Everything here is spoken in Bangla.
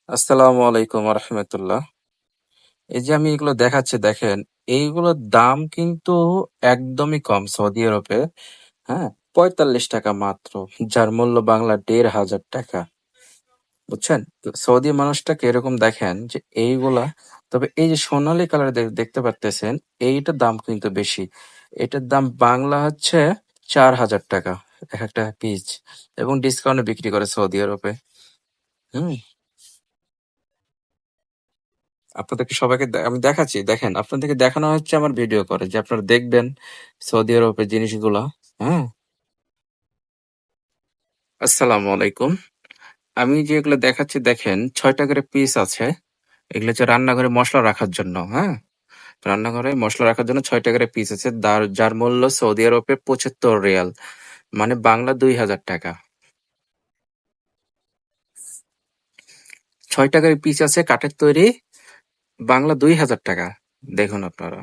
আসসালামু আলাইকুম রহমতুল্লাহ। এই যে আমি এগুলো দেখাচ্ছি দেখেন, এইগুলোর দাম কিন্তু একদমই কম সৌদি আরবে। হ্যাঁ, 45 টাকা মাত্র, যার মূল্য বাংলা 1,500 টাকা। বুঝছেন? তো সৌদি মানুষটাকে এরকম দেখেন যে এইগুলা, তবে এই যে সোনালী কালার দেখতে পারতেছেন, এইটার দাম কিন্তু বেশি। এটার দাম বাংলা হচ্ছে 4,000 টাকা এক একটা পিস, এবং ডিসকাউন্টে বিক্রি করে সৌদি আরবে। হুম। আপনাদেরকে সবাইকে আমি দেখাচ্ছি, দেখেন আপনাদেরকে দেখানো হচ্ছে, আমার ভিডিও করে যে আপনারা দেখবেন সৌদি আরবের জিনিসগুলা। হ্যাঁ। আসসালামু আলাইকুম। আমি যে এগুলো দেখাচ্ছি দেখেন, 6 টাকার পিস আছে। এগুলো হচ্ছে রান্নাঘরে মশলা রাখার জন্য। হ্যাঁ, রান্নাঘরে মশলা রাখার জন্য 6 টাকার পিস আছে, যার মূল্য সৌদি আরবে 75 রিয়াল, মানে বাংলা 2,000 টাকা। 6 টাকার পিস আছে, কাঠের তৈরি, বাংলা 2,000 টাকা। দেখুন আপনারা।